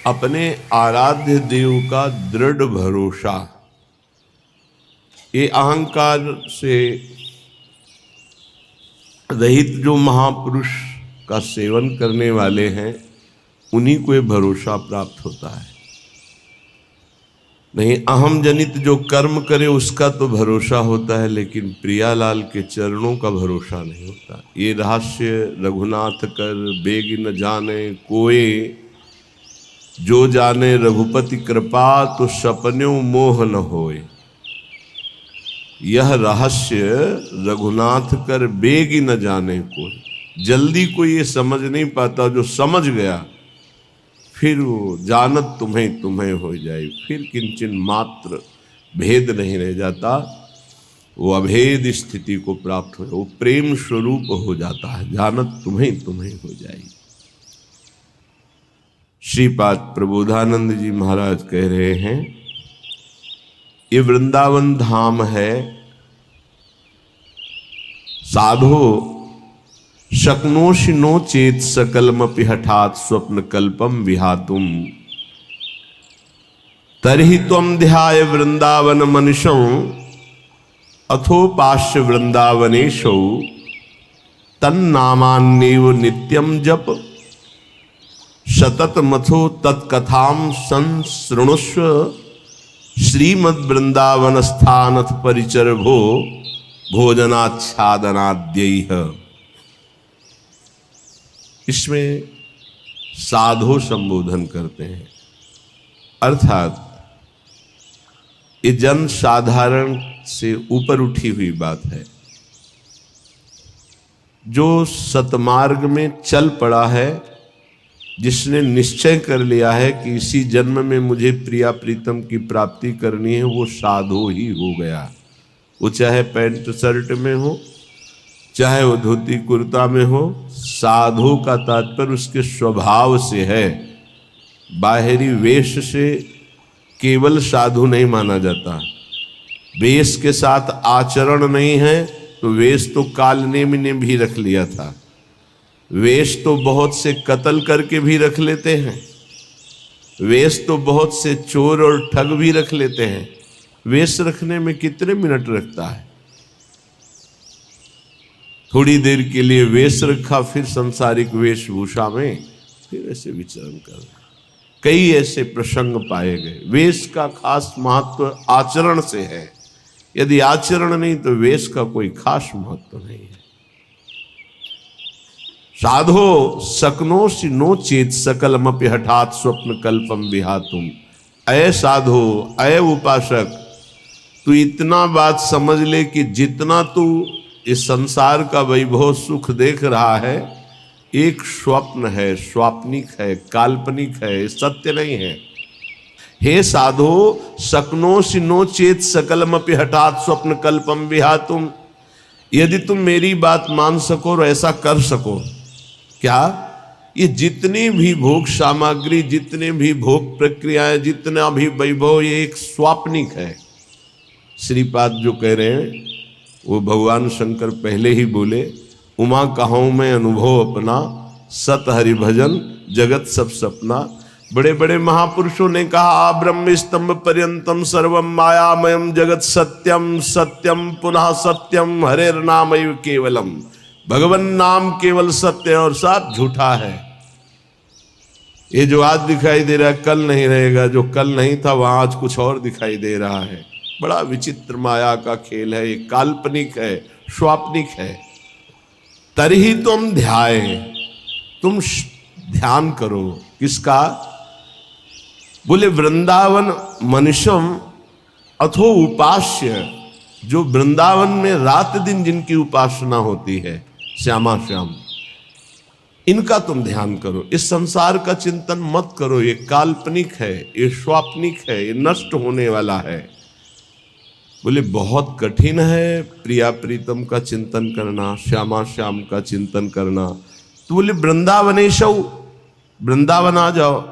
अपने आराध्य देव का दृढ़ भरोसा, ये अहंकार से रहित जो महापुरुष का सेवन करने वाले हैं उन्हीं को ये भरोसा प्राप्त होता है। नहीं, अहम जनित जो कर्म करे उसका तो भरोसा होता है, लेकिन प्रियालाल के चरणों का भरोसा नहीं होता। ये रहस्य रघुनाथ कर बेग न जाने कोय, जो जाने रघुपति कृपा तो सपन्यों मोह न होए। यह रहस्य रघुनाथ कर बेग न जाने कोई, जल्दी कोई ये समझ नहीं पाता। जो समझ गया फिर वो जानत तुम्हें तुम्हें हो जाए, फिर किंचन मात्र भेद नहीं रह जाता, वो अभेद स्थिति को प्राप्त हो, वो प्रेम स्वरूप हो जाता है, जानत तुम्हें तुम्हें हो जाए। श्रीपाद प्रबोधानंद जी महाराज कह रहे हैं, ये वृंदावन धाम है, साधो शक्नोषि नो चेत सकलमपि हठात स्वप्न कल्पम विहातुम, तर्हि त्वं ध्याय वृंदावन मनुषौ अथोपास्य वृंदावनेशौ, तन्नामान्येव नित्यं जप सतत मथो तत्कथां संसृणुष्व, श्रीमद् वृंदावन स्थानथ परिचर भो भोजनाच्छादनाद्यैः। इसमें साधो संबोधन करते हैं, अर्थात ये जन साधारण से ऊपर उठी हुई बात है। जो सतमार्ग में चल पड़ा है, जिसने निश्चय कर लिया है कि इसी जन्म में मुझे प्रिया प्रीतम की प्राप्ति करनी है, वो साधो ही हो गया। वो चाहे पैंट शर्ट में हो, चाहे वो धोती कुर्ता में हो, साधु का तात्पर्य उसके स्वभाव से है। बाहरी वेश से केवल साधु नहीं माना जाता। वेश के साथ आचरण नहीं है तो वेश तो कालनेमि ने भी रख लिया था। वेश तो बहुत से कत्ल करके भी रख लेते हैं। वेश तो बहुत से चोर और ठग भी रख लेते हैं। वेश रखने में कितने मिनट लगता है? थोड़ी देर के लिए वेश रखा, फिर संसारिक वेशभूषा में फिर ऐसे विचरण कर रहे। कई ऐसे प्रसंग पाए गए। वेश का खास महत्व आचरण से है। यदि आचरण नहीं तो वेश का कोई खास महत्व नहीं है। साधो सकनोषि नो चेत सकलमपि हठात स्वप्न कल्पम विहातुम। अय साधो, अय उपासक, तू इतना बात समझ ले कि जितना तू इस संसार का वैभव सुख देख रहा है, एक स्वप्न है, स्वाप्निक है, काल्पनिक है, सत्य नहीं है। हे साधो सकनोषि नो चेत सकलमपि हठात स्वप्न कल्पम विहातुम। यदि तुम मेरी बात मान सको और ऐसा कर सको, क्या ये जितनी भी भोग सामग्री, जितने भी भोग प्रक्रियाएं, जितना भी वैभव, ये एक स्वाप्निक है। श्रीपाद जो कह रहे हैं वो भगवान शंकर पहले ही बोले, उमा कहूँ मैं अनुभव अपना, सत हरि भजन जगत सब सपना। बड़े बड़े महापुरुषों ने कहा, ब्रह्म स्तंभ पर्यंतम सर्वम मायामयम जगत सत्यम सत्यम पुनः सत्यम हरेर नामैव केवलम। भगवान नाम केवल सत्य और सब झूठा है। ये जो आज दिखाई दे रहा है कल नहीं रहेगा, जो कल नहीं था वहां आज कुछ और दिखाई दे रहा है। बड़ा विचित्र माया का खेल है, ये काल्पनिक है, स्वाप्निक है। तरही तुम ध्याय, तुम ध्यान करो। किसका? बोले वृंदावन मनुष्यम अथो उपास्य, जो वृंदावन में रात दिन जिनकी उपासना होती है, श्यामा श्याम, इनका तुम ध्यान करो। इस संसार का चिंतन मत करो, ये काल्पनिक है, ये स्वाप्निक है, ये नष्ट होने वाला है। बोले बहुत कठिन है प्रिया प्रीतम का चिंतन करना, श्यामा श्याम का चिंतन करना। तो बोले वृंदावनेशौ, वृंदावन आ जाओ,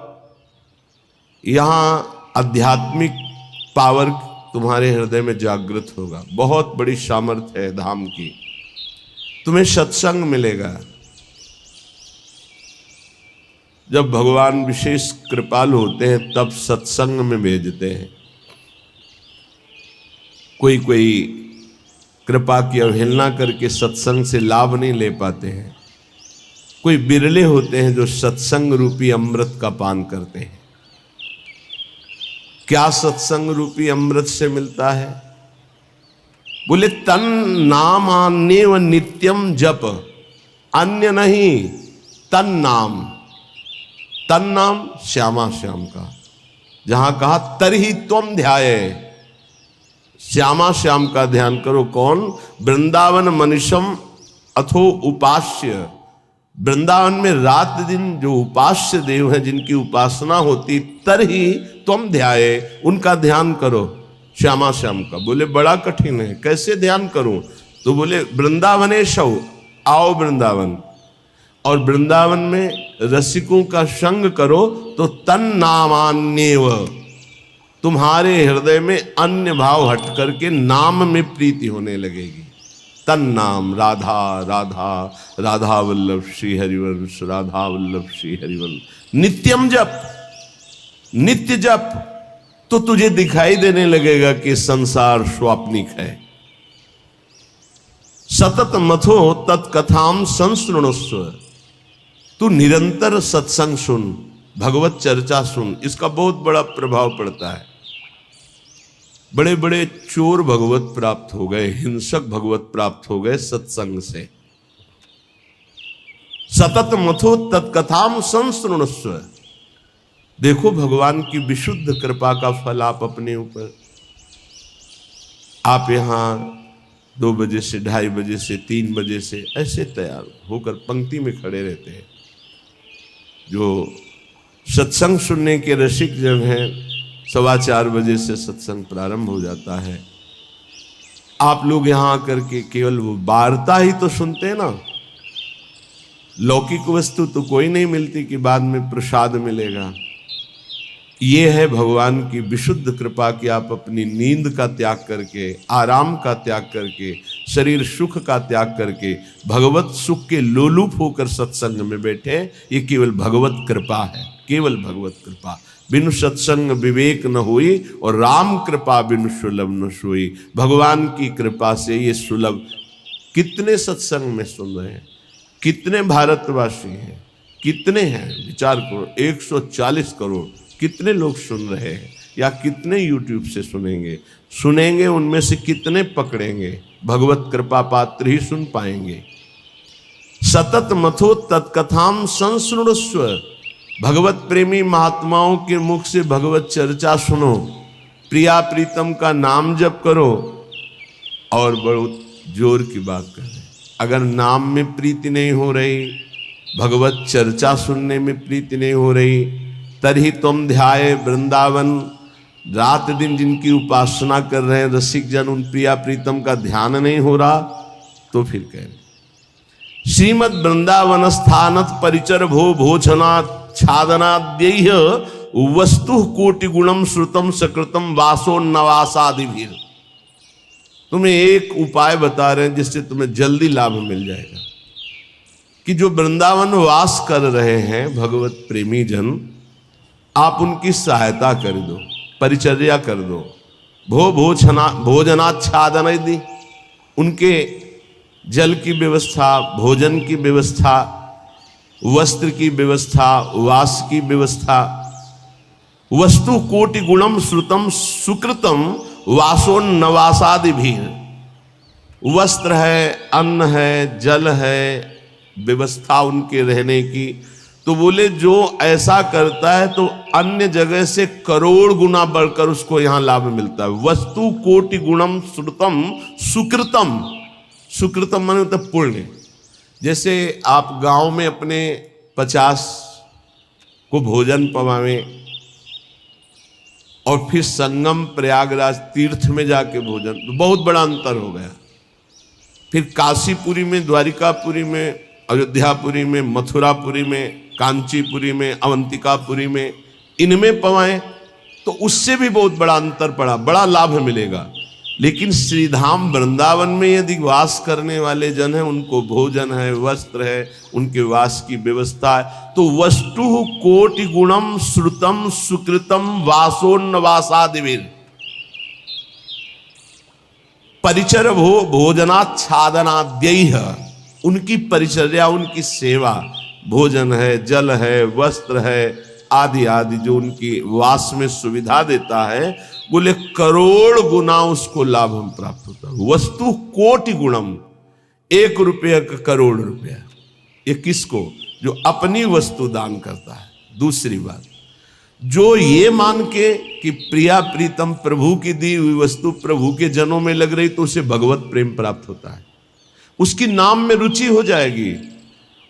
यहाँ आध्यात्मिक पावर तुम्हारे हृदय में जागृत होगा। बहुत बड़ी सामर्थ्य है धाम की। तुम्हें सत्संग मिलेगा, जब भगवान विशेष कृपालु होते हैं तब सत्संग में भेजते हैं। कोई कोई कृपा की अवहेलना करके सत्संग से लाभ नहीं ले पाते हैं। कोई बिरले होते हैं जो सत्संग रूपी अमृत का पान करते हैं। क्या सत्संग रूपी अमृत से मिलता है? बोले तन नामान्य व नित्यम जप, अन्य नहीं, तन नाम। तन नाम श्यामा श्याम का, जहां कहा तरही त्वम ध्याये, श्यामा श्याम का ध्यान करो। कौन? वृंदावन मनुष्यम अथो उपास्य। वृंदावन में रात दिन जो उपास्य देव हैं, जिनकी उपासना होती, तरही त्वम ध्याये, उनका ध्यान करो, श्यामा श्याम का। बोले बड़ा कठिन है, कैसे ध्यान करूं? तो बोले वृंदावनेशौ, आओ वृंदावन, और वृंदावन में रसिकों का संग करो तो तन नामान्येव, तुम्हारे हृदय में अन्य भाव हट करके नाम में प्रीति होने लगेगी। तन नाम, राधा राधा, राधा वल्लभ श्री हरिवंश, राधा वल्लभ श्री हरिवंश। नित्यम जप, नित्य जप, तो तुझे दिखाई देने लगेगा कि संसार स्वाप्निक है। सतत मथो तत्कथाम संसृणुस्व, तू निरंतर सत्संग सुन, भगवत चर्चा सुन। इसका बहुत बड़ा प्रभाव पड़ता है। बड़े बड़े चोर भगवत प्राप्त हो गए, हिंसक भगवत प्राप्त हो गए सत्संग से। सतत मथो तत्कथाम संसृणुस्व। देखो भगवान की विशुद्ध कृपा का फल आप अपने ऊपर। आप यहां 2 बजे से, 2:30 बजे से, 3 बजे से ऐसे तैयार होकर पंक्ति में खड़े रहते हैं। जो सत्संग सुनने के रसिक जन हैं, 4:15 बजे से सत्संग प्रारंभ हो जाता है। आप लोग यहां आकर के केवल वो वार्ता ही तो सुनते हैं ना। लौकिक वस्तु तो कोई नहीं मिलती कि बाद में प्रसाद मिलेगा। ये है भगवान की विशुद्ध कृपा कि आप अपनी नींद का त्याग करके, आराम का त्याग करके, शरीर सुख का त्याग करके भगवत सुख के लोलुप होकर सत्संग में बैठे। ये केवल भगवत कृपा है, केवल भगवत कृपा। बिनु सत्संग विवेक न हुई, और राम कृपा बिनु सुलभ न सोई। भगवान की कृपा से ये सुलभ। कितने सत्संग में सुन रहे हैं, कितने भारतवासी हैं, कितने हैं? विचार करो, 140 करोड़ कितने लोग सुन रहे हैं, या कितने यूट्यूब से सुनेंगे, उनमें से कितने पकड़ेंगे? भगवत कृपा पात्र ही सुन पाएंगे। सतत मथो तत्कथाम संसृणुस्व, भगवत प्रेमी महात्माओं के मुख से भगवत चर्चा सुनो, प्रिया प्रीतम का नाम जप करो। और बहुत जोर की बात कर रहे, अगर नाम में प्रीति नहीं हो रही, भगवत चर्चा सुनने में प्रीति नहीं हो रही, तरही तुम ध्याये वृंदावन। रात दिन जिनकी उपासना कर रहे हैं रसिक जन, उन प्रिया प्रीतम का ध्यान नहीं हो रहा, तो फिर कहें श्रीमद वृंदावन स्थानत परिचर भो भोजना छादनाद्यैः वस्तु कोटि गुणम श्रुतम सकृतम वासो नवासादिभिर। तुम्हें एक उपाय बता रहे हैं जिससे तुम्हें जल्दी लाभ मिल जाएगा, कि जो वृंदावन वास कर रहे हैं भगवत प्रेमी जन, आप उनकी सहायता कर दो, परिचर्या कर दो। भोजनाच्छादन दी, उनके जल की व्यवस्था, भोजन की व्यवस्था, वस्त्र की व्यवस्था, वास की व्यवस्था। वस्तु कोटि गुणम श्रुतम सुकृतम वासोन्नवासादि भी। वस्त्र है, अन्न है, जल है, व्यवस्था उनके रहने की। तो बोले जो ऐसा करता है तो अन्य जगह से करोड़ गुना बढ़कर उसको यहां लाभ मिलता है। वस्तु कोटि गुणम श्रुतम सुकृतम। सुकृतम माने मतलब पुण्य। जैसे आप गांव में अपने 50 को भोजन पवावें और फिर संगम प्रयागराज तीर्थ में जाके भोजन, तो बहुत बड़ा अंतर हो गया। फिर काशीपुरी में, द्वारिकापुरी में, अयोध्यापुरी में, मथुरापुरी में, कांचीपुरी में, अवंतिकापुरी में, इनमें पवाएं तो उससे भी बहुत बड़ा अंतर पड़ा, बड़ा लाभ मिलेगा। लेकिन श्रीधाम वृंदावन में यदि वास करने वाले जन हैं, उनको भोजन है, वस्त्र है, उनके वास की व्यवस्था है, तो वस्तु कोटि गुणम श्रुतम सुकृतम वासोन्नवासादिवीर परिचर भोजनाच्छादनाद्यैः, उनकी परिचर्या, उनकी सेवा, भोजन है, जल है, वस्त्र है आदि आदि जो उनकी वास में सुविधा देता है, बोले करोड़ गुना उसको लाभ हम प्राप्त होता है। वस्तु कोटि गुणम, 1 रुपया का करोड़ रुपया। ये किसको? जो अपनी वस्तु दान करता है। दूसरी बात, जो ये मान के कि प्रिया प्रीतम प्रभु की दी हुई वस्तु प्रभु के जनों में लग रही, तो उसे भगवत प्रेम प्राप्त होता है, उसकी नाम में रुचि हो जाएगी,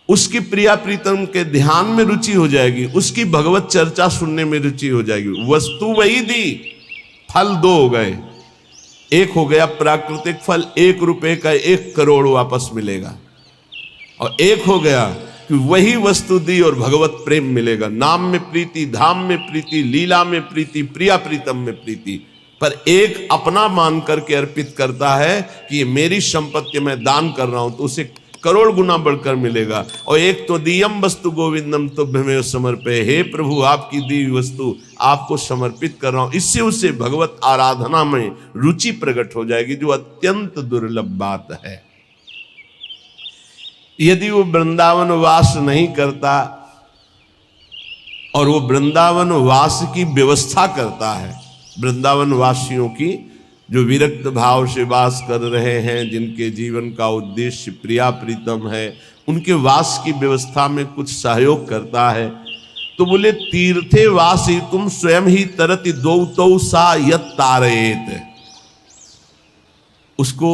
उसकी प्रिया प्रीतम के ध्यान में रुचि हो जाएगी, उसकी भगवत चर्चा सुनने में रुचि हो जाएगी। वस्तु वही दी, फल 2 हो गए। एक हो गया प्राकृतिक फल, 1 रुपए का 1 करोड़ वापस मिलेगा, और एक हो गया कि वही वस्तु दी और भगवत प्रेम मिलेगा। नाम में प्रीति, धाम में प्रीति, लीला में प्रीति, प्रिया प्रीतम में प्रीति। पर एक अपना मान करके अर्पित करता है कि ये मेरी संपत्ति मैं दान कर रहा हूं, तो उसे करोड़ गुना बढ़कर मिलेगा। और एक तो दियम वस्तु गोविंदम तुभ्यमेव समर्पये, हे प्रभु आपकी दी हुई वस्तु आपको समर्पित कर रहा हूं, इससे उसे भगवत आराधना में रुचि प्रकट हो जाएगी, जो अत्यंत दुर्लभ बात है। यदि वो वृंदावन वास नहीं करता और वो वृंदावन वास की व्यवस्था करता है, वृंदावन वासियों की जो विरक्त भाव से वास कर रहे हैं, जिनके जीवन का उद्देश्य प्रिया प्रीतम है, उनके वास की व्यवस्था में कुछ सहयोग करता है, तो बोले तीर्थे वासी तुम स्वयं ही तरति दो तो सा यत तारेत, उसको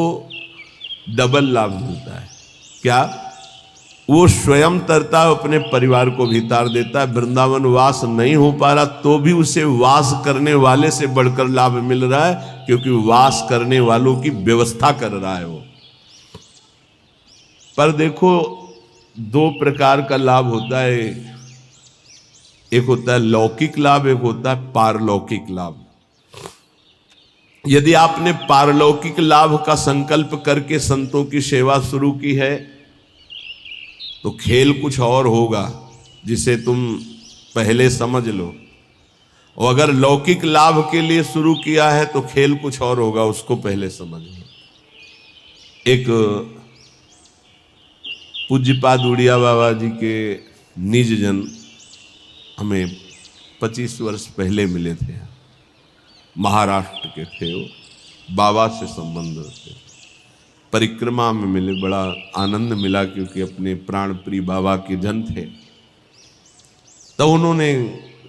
डबल लाभ मिलता है। क्या? वो स्वयं तरता है, अपने परिवार को भी तार देता है। वृंदावन वास नहीं हो पा रहा तो भी उसे वास करने वाले से बढ़कर लाभ मिल रहा है, क्योंकि वास करने वालों की व्यवस्था कर रहा है वो। पर देखो 2 प्रकार का लाभ होता है, एक होता है लौकिक लाभ, एक होता है पारलौकिक लाभ। यदि आपने पारलौकिक लाभ का संकल्प करके संतों की सेवा शुरू की है, तो खेल कुछ और होगा जिसे तुम पहले समझ लो, और अगर लौकिक लाभ के लिए शुरू किया है तो खेल कुछ और होगा, उसको पहले समझ लो। एक पूज्यपाद उड़िया बाबा जी के निज जन हमें 25 वर्ष पहले मिले थे, महाराष्ट्र के थे वो, बाबा से संबंध थे, परिक्रमा में मिले, बड़ा आनंद मिला क्योंकि अपने प्राण प्रिय बाबा के जन थे। तो उन्होंने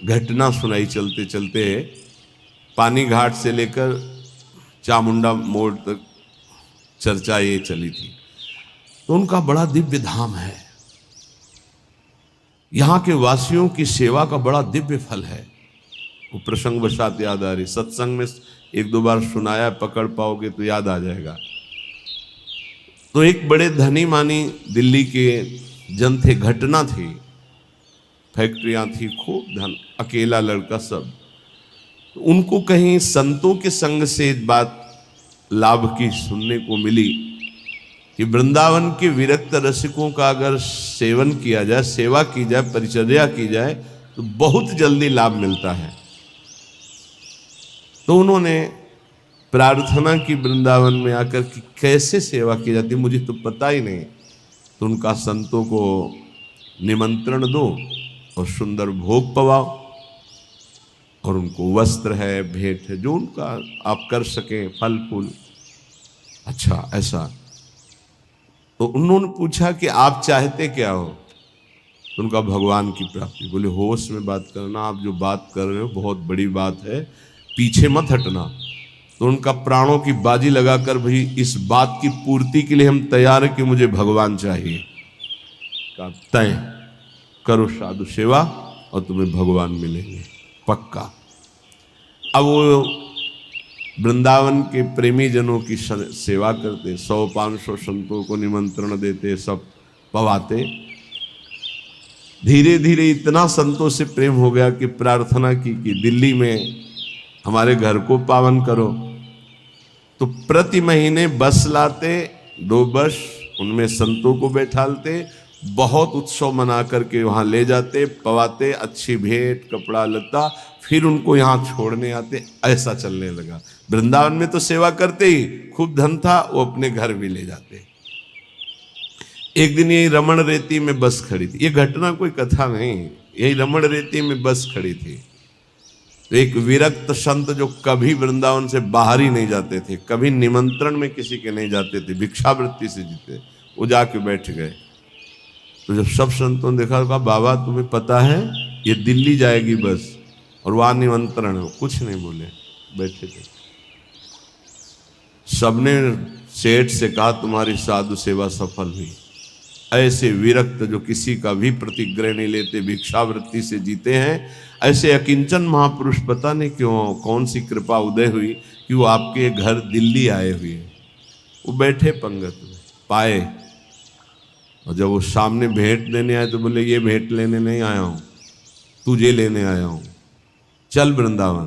घटना सुनाई चलते चलते, पानी घाट से लेकर चामुंडा मोड़ तक चर्चा ये चली थी। तो उनका बड़ा दिव्य धाम है, यहाँ के वासियों की सेवा का बड़ा दिव्य फल है। वो प्रसंग वशात याद आ रही, सत्संग में 1-2 बार सुनाया, पकड़ पाओगे तो याद आ जाएगा। तो एक बड़े धनी मानी दिल्ली के जन थे, घटना थी, फैक्ट्रियां थी, खूब धन, अकेला लड़का सब। तो उनको कहीं संतों के संग से बात लाभ की सुनने को मिली कि वृंदावन के विरक्त रसिकों का अगर सेवन किया जाए, सेवा की जाए, परिचर्या की जाए, तो बहुत जल्दी लाभ मिलता है। तो उन्होंने प्रार्थना की वृंदावन में आकर कि कैसे सेवा की जाती, मुझे तो पता ही नहीं। तो उनका संतों को निमंत्रण दो और सुंदर भोग पवाओ, और उनको वस्त्र है, भेंट है, जो उनका आप कर सकें, फल फूल। अच्छा ऐसा। तो उन्होंने पूछा कि आप चाहते क्या हो? तो उनका भगवान की प्राप्ति। बोले होश में बात करना, आप जो बात कर रहे हो बहुत बड़ी बात है, पीछे मत हटना। तो उनका प्राणों की बाजी लगाकर, भाई इस बात की पूर्ति के लिए हम तैयार हैं कि मुझे भगवान चाहिए। का तय करो साधु सेवा और तुम्हें भगवान मिलेंगे पक्का। अब वो वृंदावन के प्रेमी जनों की सेवा करते, 100-500 संतों को निमंत्रण देते, सब पवाते। धीरे धीरे इतना संतों से प्रेम हो गया कि प्रार्थना की कि दिल्ली में हमारे घर को पावन करो। तो प्रति महीने बस लाते, 2 बस, उनमें संतों को बैठालते, बहुत उत्सव मना करके वहाँ ले जाते, पवाते, अच्छी भेंट कपड़ा लत्ता, फिर उनको यहाँ छोड़ने आते। ऐसा चलने लगा। वृंदावन में तो सेवा करते ही, खूब धन था, वो अपने घर भी ले जाते। एक दिन यही रमण रेती में बस खड़ी थी, ये घटना कोई कथा नहीं, यही रमण रेती में बस खड़ी थी। तो एक विरक्त संत जो कभी वृंदावन से बाहर ही नहीं जाते थे, कभी निमंत्रण में किसी के नहीं जाते थे, भिक्षावृत्ति से जीते, वो जाके बैठ गए। तो जब सब संतों ने देखा, कहा बाबा तुम्हें पता है ये दिल्ली जाएगी बस और वहां निमंत्रण है। कुछ नहीं बोले, बैठे थे। सबने सेठ से कहा तुम्हारी साधु सेवा सफल हुई। ऐसे विरक्त जो किसी का भी प्रतिग्रह नहीं लेते, भिक्षावृत्ति से जीते हैं, ऐसे अकिंचन महापुरुष पता नहीं क्यों कौन सी कृपा उदय हुई कि वो आपके घर दिल्ली आए हुए। वो बैठे पंगत में, पाए, और जब वो सामने भेंट देने आए तो बोले ये भेंट लेने नहीं आया हूं, तुझे लेने आया हूं, चल वृंदावन।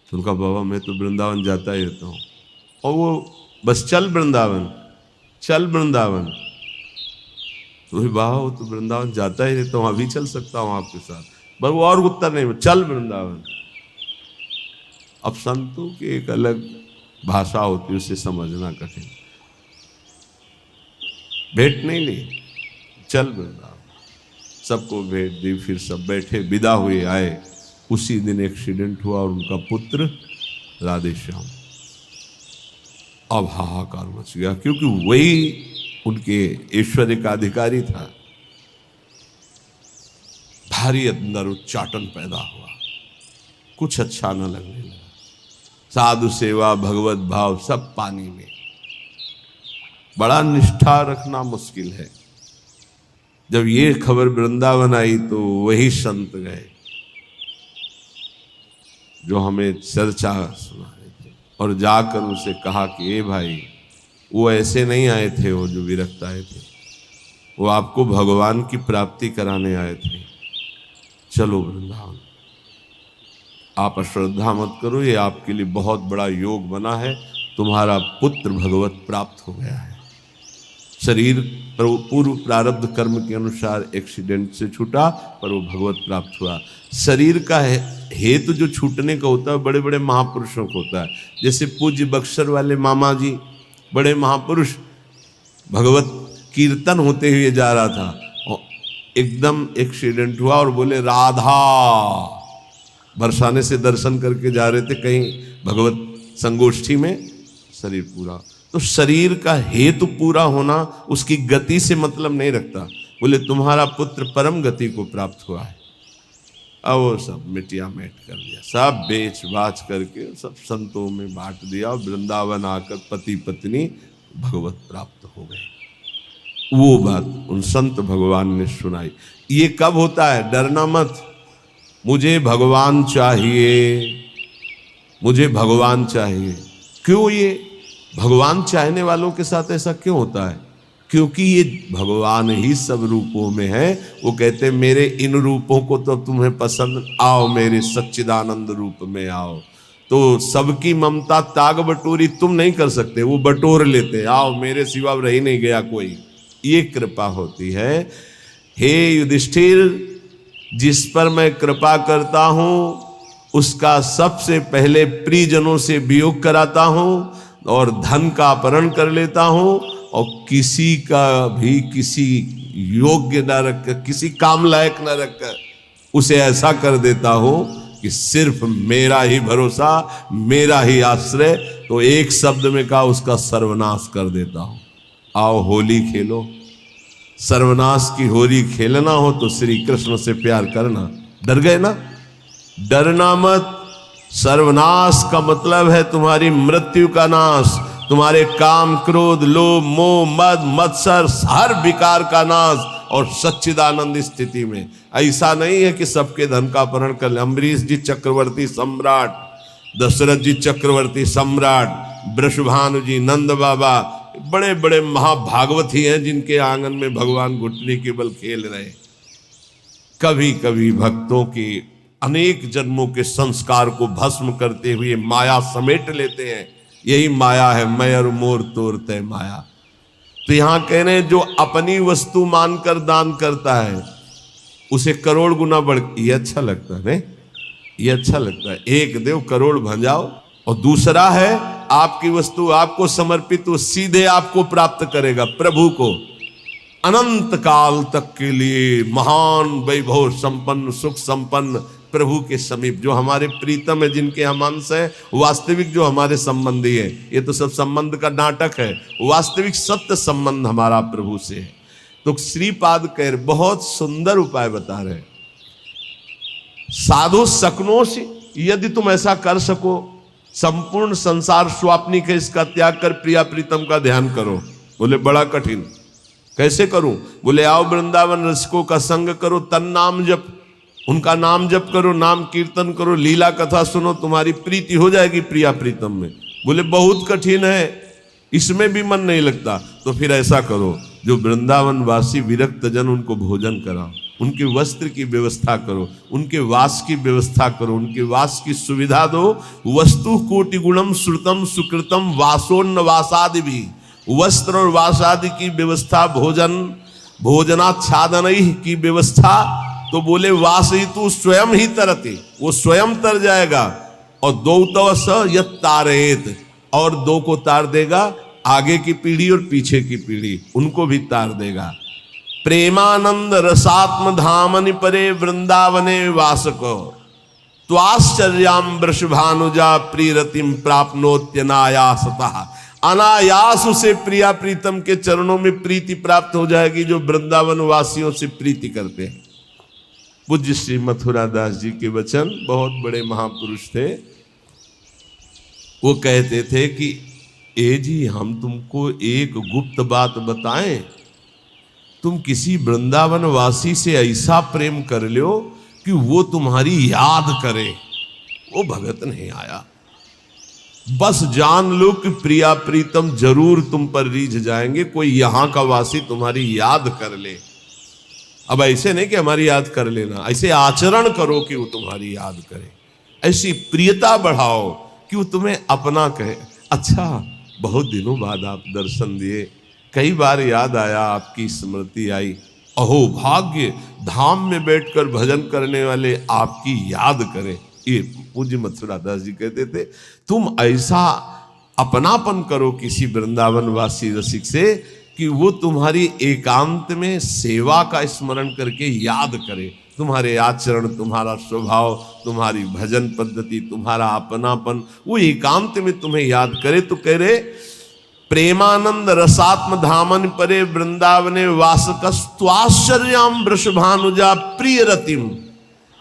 तो उनका बाबा मैं तो वृंदावन जाता ही रहता हूं। और वो बस चल वृंदावन, चल वृंदावन। तो बाबा वो तो वृंदावन जाता ही रहता हूं, अभी चल सकता हूं आपके साथ, बस वो और उत्तर नहीं, चल वृंदावन। अब संतों की एक अलग भाषा होती है, उसे समझना कठिन। भेंट नहीं ली, चल वृंदावन, सबको भेंट दी, फिर सब बैठे, विदा हुए, आए। उसी दिन एक्सीडेंट हुआ और उनका पुत्र राधेश्याम। अब हाहाकार मच गया, क्योंकि वही उनके ऐश्वर्य का अधिकारी था। भारी अंदर उच्चाटन पैदा हुआ, कुछ अच्छा न लगने लगा। साधु सेवा, भगवत भाव सब पानी में। बड़ा निष्ठा रखना मुश्किल है। जब ये खबर वृंदावन आई तो वही संत गए जो हमें चर्चा सुना रहे थे, और जाकर उसे कहा कि ए भाई, वो ऐसे नहीं आए थे, वो जो विरक्त आए थे, वो आपको भगवान की प्राप्ति कराने आए थे। चलो वृंदावन, आप अश्रद्धा मत करो, ये आपके लिए बहुत बड़ा योग बना है, तुम्हारा पुत्र भगवत प्राप्त हो गया है। शरीर पूर्व प्रारब्ध कर्म के अनुसार एक्सीडेंट से छूटा, पर वो भगवत प्राप्त हुआ। शरीर का हेतु जो छूटने का होता है बड़े बड़े महापुरुषों को होता है। जैसे पूज्य बक्सर वाले मामा जी, बड़े महापुरुष, भगवत कीर्तन होते हुए जा रहा था और एकदम एक्सीडेंट हुआ और बोले राधा, बरसाने से दर्शन करके जा रहे थे कहीं भगवत संगोष्ठी में, शरीर पूरा। तो शरीर का हेतु पूरा होना उसकी गति से मतलब नहीं रखता। बोले तुम्हारा पुत्र परम गति को प्राप्त हुआ है। अब वो सब मिटिया मेट कर दिया, सब बेच बाच करके सब संतों में बांट दिया। वृंदावन आकर पति पत्नी भगवत प्राप्त हो गए। वो बात उन संत भगवान ने सुनाई। ये कब होता है? डरना मत, मुझे भगवान चाहिए, मुझे भगवान चाहिए। क्यों? ये भगवान चाहने वालों के साथ ऐसा क्यों होता है? क्योंकि ये भगवान ही सब रूपों में है। वो कहते मेरे इन रूपों को तो तुम्हें पसंद, आओ मेरे सच्चिदानंद रूप में आओ। तो सबकी ममता त्याग बटोरी तुम नहीं कर सकते, वो बटोर लेते, आओ मेरे सिवा रह ही नहीं गया कोई। ये कृपा होती है। हे युधिष्ठिर, जिस पर मैं कृपा करता हूं उसका सबसे पहले प्रियजनों से वियोग कराता हूं और धन का अपहरण कर लेता हूं, और किसी का भी किसी योग्य न रखकर, किसी काम लायक न रखकर उसे ऐसा कर देता हूं कि सिर्फ मेरा ही भरोसा, मेरा ही आश्रय। तो एक शब्द में कहा, उसका सर्वनाश कर देता हूं। आओ होली खेलो। सर्वनाश की होली खेलना हो तो श्री कृष्ण से प्यार करना। डर गए ना? डरना मत। सर्वनाश का मतलब है तुम्हारी मृत्यु का नाश, तुम्हारे काम, क्रोध, लोभ, मोह, मद, मत्सर, हर विकार का नाश। और सच्चिदानंद स्थिति में ऐसा नहीं है कि सबके धन का अपहरण कर ले। अम्बरीश जी चक्रवर्ती सम्राट, दशरथ जी चक्रवर्ती सम्राट, वृषभानु जी, नंद बाबा, बड़े बड़े महाभागवती हैं जिनके आंगन में भगवान घुटने के बल खेल रहे। कभी कभी भक्तों की अनेक जन्मों के संस्कार को भस्म करते हुए माया समेट लेते हैं। यही माया है, मैं और मोर तोर तय माया। तो यहां कह रहे हैं जो अपनी वस्तु मानकर दान करता है उसे करोड़ गुना बढ़, ये अच्छा लगता है, ये अच्छा लगता है, एक देव करोड़ भंजाओ। और दूसरा है आपकी वस्तु आपको समर्पित, वो सीधे आपको प्राप्त करेगा प्रभु को, अनंत काल तक के लिए महान वैभव संपन्न सुख संपन्न प्रभु के समीप। जो हमारे प्रीतम है, जिनके हम अंश है, वास्तविक जो हमारे संबंधी है, ये तो सब संबंध का नाटक है, वास्तविक सत्य संबंध हमारा प्रभु से है। तो श्रीपाद कह रहे, बहुत सुंदर उपाय बता रहे, साधु सकनोष, यदि तुम ऐसा कर सको, संपूर्ण संसार स्वाप्निक है, इसका त्याग कर प्रिया प्रीतम का ध्यान करो। बोले बड़ा कठिन, कैसे करूं? बोले आओ वृंदावन रसिकों का संग करो, तन नाम जप, उनका नाम जप करो, नाम कीर्तन करो, लीला कथा सुनो, तुम्हारी प्रीति हो जाएगी प्रिया प्रीतम में। बोले बहुत कठिन है, इसमें भी मन नहीं लगता। तो फिर ऐसा करो, जो वृंदावन वासी विरक्त जन, उनको भोजन कराओ, उनके वस्त्र की व्यवस्था करो, उनके वास की व्यवस्था करो, उनके वास की सुविधा दो। वस्तु कोटि गुणम श्रुतम सुकृतम वासोन्न वासादि भी, वस्त्र और वास आदि की व्यवस्था, भोजन भोजनाच्छादन की व्यवस्था। तो बोले वास ही तू स्वयं ही तरते, वो स्वयं तर जाएगा। और दो तवस यत तारेत, और दो को तार देगा, आगे की पीढ़ी और पीछे की पीढ़ी, उनको भी तार देगा। प्रेमानंद रसात्म धामनि परे वृंदावने वासको, त्वाश्चर्याम वृषभानुजा प्रीरतिम प्राप्नोत्यनायासतः, अनायास उसे प्रिया प्रीतम के चरणों में प्रीति प्राप्त हो जाएगी, जो वृंदावन वासियों से प्रीति करते हैं। पूज्य श्री मथुरा दास जी के वचन, बहुत बड़े महापुरुष थे। वो कहते थे कि ए जी, हम तुमको एक गुप्त बात बताएं, तुम किसी वृंदावन वासी से ऐसा प्रेम कर लो कि वो तुम्हारी याद करे। वो भगत नहीं आया, बस जान लो कि प्रिया प्रीतम जरूर तुम पर रीझ जाएंगे, कोई यहां का वासी तुम्हारी याद कर ले। अब ऐसे नहीं कि हमारी याद कर लेना, ऐसे आचरण करो कि वो तुम्हारी याद करे, ऐसी प्रियता बढ़ाओ कि वो तुम्हें अपना कहे। अच्छा, बहुत दिनों बाद आप दर्शन दिए, कई बार याद आया, आपकी स्मृति आई, अहो भाग्य, धाम में बैठकर भजन करने वाले आपकी याद करें। ये पूज्य मथुरा दास जी कहते थे, तुम ऐसा अपनापन करो किसी वृंदावन वासी रसिक से कि वो तुम्हारी एकांत में सेवा का स्मरण करके याद करे, तुम्हारे आचरण, तुम्हारा स्वभाव, तुम्हारी भजन पद्धति, तुम्हारा अपनापन, वो एकांत में तुम्हें याद करे। तो कह रहे, प्रेमानंद रसात्म धामन परे वृंदावने वासकस्त्वाश्चर्याम वृषभानुजा प्रिय रतिम,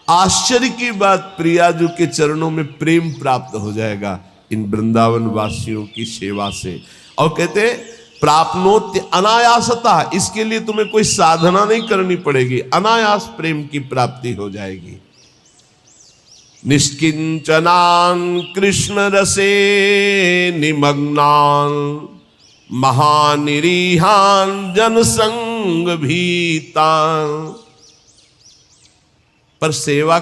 आश्चर्य की बात, प्रियाजू के चरणों में प्रेम प्राप्त हो जाएगा इन वृंदावन वासियों की सेवा से। और कहते प्राप्नोत्य अनायासता, इसके लिए तुम्हें कोई साधना नहीं करनी पड़ेगी, अनायास प्रेम की प्राप्ति हो जाएगी। निष्किंचनान कृष्ण रसे निमग्नान महानिरीहान जनसंग भीतान। पर सेवा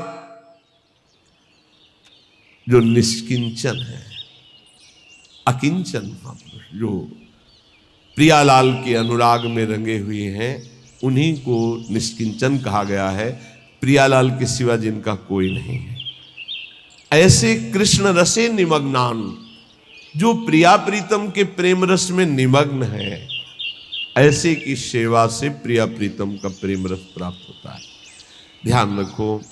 जो निष्किंचन है, अकिंचन महापुरुष, जो प्रियालाल के अनुराग में रंगे हुए हैं, उन्हीं को निष्किंचन कहा गया है, प्रियालाल के सिवा जिनका कोई नहीं है। ऐसे कृष्ण रसे निमग्नान, जो प्रिया प्रीतम के प्रेम रस में निमग्न है, ऐसे की सेवा से प्रिया प्रीतम का प्रेम रस प्राप्त होता है। ध्यान रखो,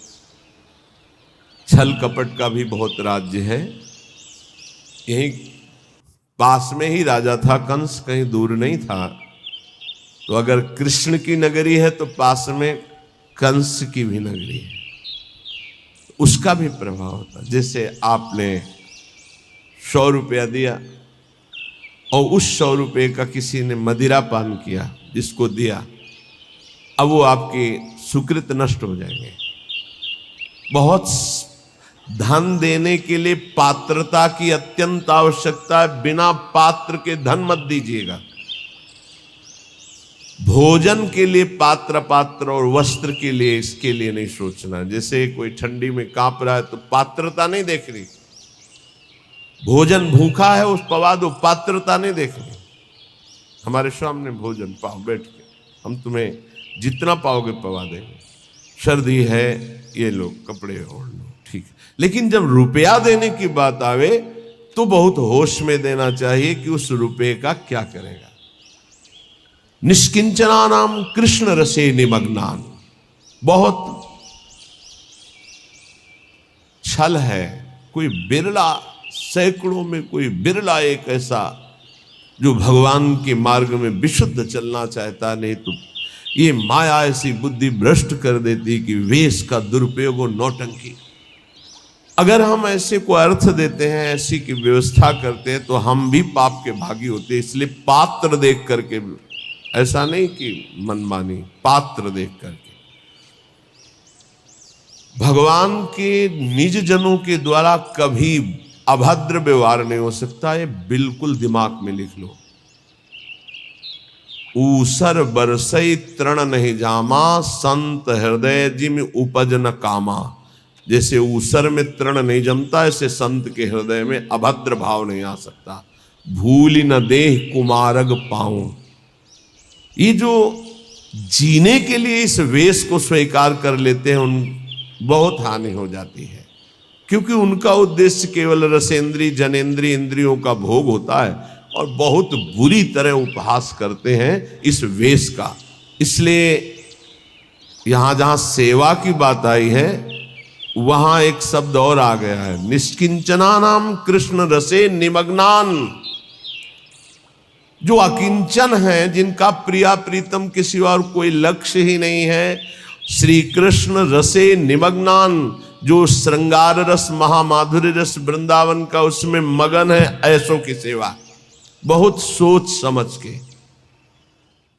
छल कपट का भी बहुत राज्य है। यही पास में ही राजा था कंस, कहीं दूर नहीं था। तो अगर कृष्ण की नगरी है तो पास में कंस की भी नगरी है, उसका भी प्रभाव होता है। जैसे आपने 100 रुपया दिया और उस 100 रुपये का किसी ने मदिरा पान किया, जिसको दिया, अब वो आपके सुकृत नष्ट हो जाएंगे। बहुत धन देने के लिए पात्रता की अत्यंत आवश्यकता है, बिना पात्र के धन मत दीजिएगा। भोजन के लिए पात्र पात्र और वस्त्र के लिए, इसके लिए नहीं सोचना। जैसे कोई ठंडी में कांप रहा है तो पात्रता नहीं देख रही, भोजन भूखा है, उस पवा दो, पात्रता नहीं देखनी। हमारे सामने भोजन पाओ बैठ के, हम तुम्हें जितना पाओगे पवा देंगे। सर्दी है, ये लो कपड़े ओढ़ लो, ठीक। लेकिन जब रुपया देने की बात आवे तो बहुत होश में देना चाहिए कि उस रुपये का क्या करेगा। निष्किंचना नाम कृष्ण रसे निमग्नान, बहुत छल है। कोई बिरला, सैकड़ों में कोई बिरला एक ऐसा जो भगवान के मार्ग में विशुद्ध चलना चाहता, नहीं तो ये माया ऐसी बुद्धि भ्रष्ट कर देती कि वेश का दुरुपयोग और नौटंकी। अगर हम ऐसे को अर्थ देते हैं, ऐसी की व्यवस्था करते हैं, तो हम भी पाप के भागी होते हैं। इसलिए पात्र देख करके, ऐसा नहीं कि मनमानी, पात्र देख करके। भगवान के निज जनों के द्वारा कभी अभद्र व्यवहार नहीं हो सकता, ये बिल्कुल दिमाग में लिख लो। ऊसर बरसई तृण नहीं जामा, संत हृदय जिम उपज न कामा। जैसे ऊसर में तृण नहीं जमता, ऐसे संत के हृदय में अभद्र भाव नहीं आ सकता। भूल न देह कुमारग पाऊं, ये जो जीने के लिए इस वेश को स्वीकार कर लेते हैं, उन बहुत हानि हो जाती है। क्योंकि उनका उद्देश्य केवल रसेंद्री जनेंद्री इंद्रियों का भोग होता है, और बहुत बुरी तरह उपहास करते हैं इस वेश का। इसलिए यहां जहां सेवा की बात आई है, वहां एक शब्द और आ गया है, निष्किंचना नाम कृष्ण रसे निमग्नान। जो अकिंचन है, जिनका प्रिया प्रीतम के सिवा और कोई लक्ष्य ही नहीं है, श्री कृष्ण रसे निमग्नान, जो श्रृंगार रस महामाधुर्य रस वृंदावन का उसमें मगन है, ऐसों की सेवा बहुत सोच समझ के।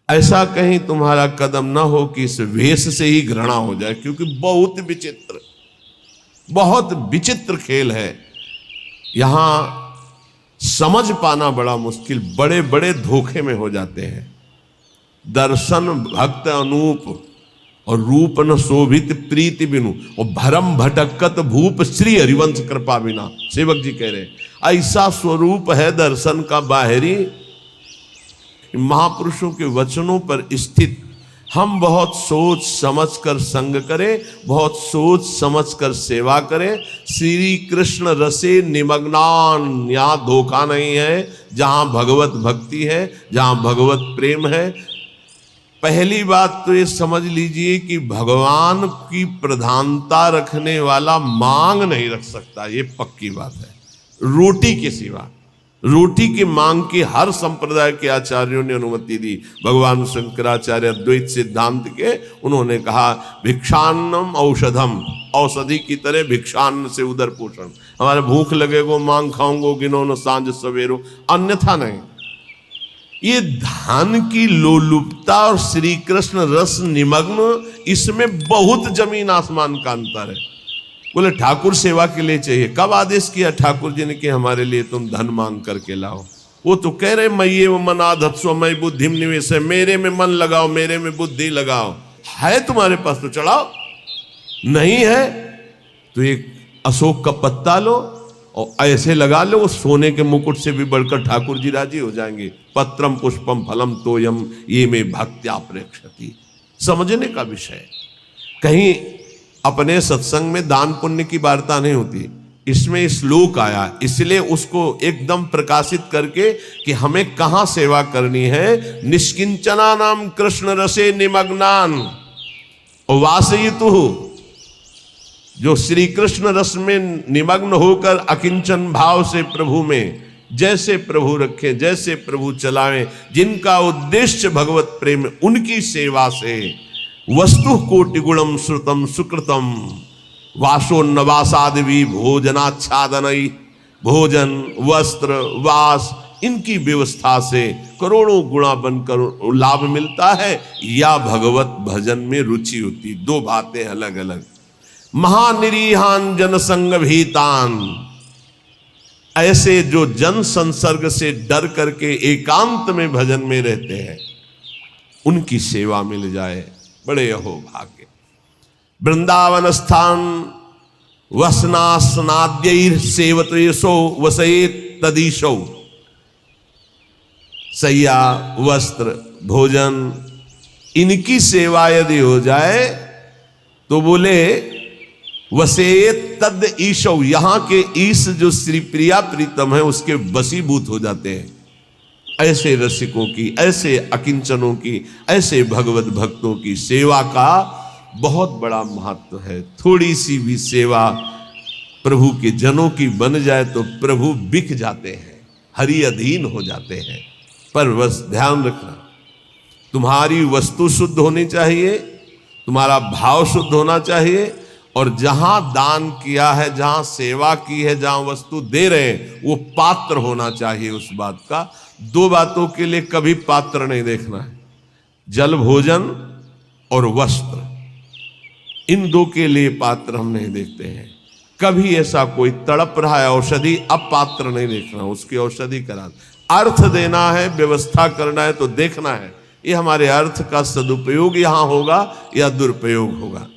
ऐसा कहीं तुम्हारा कदम ना हो कि इस वेश से ही घृणा हो जाए, क्योंकि बहुत विचित्र खेल है। यहां समझ पाना बड़ा मुश्किल, बड़े बड़े धोखे में हो जाते हैं। दर्शन भक्त अनूप और रूप न शोभित प्रीति बिनु, और भरम भटकत भूप श्री हरिवंश कृपा बिना। सेवक जी कह रहे ऐसा स्वरूप है दर्शन का बाहरी, महापुरुषों के वचनों पर स्थित। हम बहुत सोच समझ कर संग करें, बहुत सोच समझ कर सेवा करें। श्री कृष्ण रसे निमग्नान, यहां धोखा नहीं है। जहां भगवत भक्ति है, जहां भगवत प्रेम है, पहली बात तो ये समझ लीजिए कि भगवान की प्रधानता रखने वाला मांग नहीं रख सकता, ये पक्की बात है। रोटी के सिवा, रोटी की मांग की हर संप्रदाय के आचार्यों ने अनुमति दी। भगवान शंकराचार्य अद्वैत सिद्धांत के, उन्होंने कहा भिक्षान्नम औषधम, औषधि की तरह भिक्षान्न से उदर पोषण। हमारे भूख लगेगो मांग खाऊंगो, गिनो न सांझ सवेरो, अन्यथा नहीं। ये धान की लोलुपता और श्री कृष्ण रस निमग्न, इसमें बहुत जमीन आसमान का अंतर है। बोले ठाकुर सेवा के लिए चाहिए, कब आदेश किया ठाकुर जी ने कि हमारे लिए तुम धन मांग करके लाओ? वो तो कह रहे मये मन आधत्स्व मई बुद्धि निवेश है, मेरे में मन लगाओ, मेरे में बुद्धि लगाओ। है तुम्हारे पास तो चढ़ाओ, नहीं है तो एक अशोक का पत्ता लो और ऐसे लगा लो, वो सोने के मुकुट से भी बढ़कर ठाकुर जी राजी हो जाएंगे। पत्रम पुष्पम फलम तोयम ये में भक्त्या प्रेक्षति। समझने का विषय, कहीं अपने सत्संग में दान पुण्य की वार्ता नहीं होती, इसमें श्लोक आया, इसलिए उसको एकदम प्रकाशित करके कि हमें कहां सेवा करनी है। निष्किंचना नाम कृष्ण रसे निमग्नान वासयितु, जो श्री कृष्ण रस में निमग्न होकर अकिंचन भाव से प्रभु में जैसे प्रभु रखे, जैसे प्रभु चलावें, जिनका उद्देश्य भगवत प्रेम, उनकी सेवा से वस्तु कोटि गुणम श्रुतम सुकृतम वासोन्नवासादि भोजनाच्छादनई, भोजन वस्त्र वास इनकी व्यवस्था से करोड़ों गुणा बनकर लाभ मिलता है, या भगवत भजन में रुचि होती। दो बातें अलग अलग। महानिरीहान जनसंग भीतान, ऐसे जो जन संसर्ग से डर करके एकांत में भजन में रहते हैं, उनकी सेवा मिल जाए, बड़े अहो भाग्य। वृंदावन स्थान वसनास्नाद्यैर सेवतेशो वसेत तदीशो। सैया, वस्त्र, भोजन, इनकी सेवा यदि हो जाए तो बोले वसेत तद ईशो, यहां के ईश जो श्री प्रिया प्रीतम है उसके वशीभूत हो जाते हैं। ऐसे रसिकों की, ऐसे अकिंचनों की, ऐसे भगवत भक्तों की सेवा का बहुत बड़ा महत्व है। थोड़ी सी भी सेवा प्रभु के जनों की बन जाए तो प्रभु बिक जाते हैं, हरि अधीन हो जाते हैं। पर बस ध्यान रखना, तुम्हारी वस्तु शुद्ध होनी चाहिए, तुम्हारा भाव शुद्ध होना चाहिए, और जहां दान किया है, जहां सेवा की है, जहां वस्तु दे रहे हैं, वो पात्र होना चाहिए उस बात का। दो बातों के लिए कभी पात्र नहीं देखना है, जल, भोजन और वस्त्र, इन दो के लिए पात्र हम नहीं देखते हैं। कभी ऐसा कोई तड़प रहा है औषधि, अब पात्र नहीं देखना, उसकी औषधि करा। अर्थ देना है, व्यवस्था करना है तो देखना है ये हमारे अर्थ का सदुपयोग यहां होगा या दुरुपयोग होगा।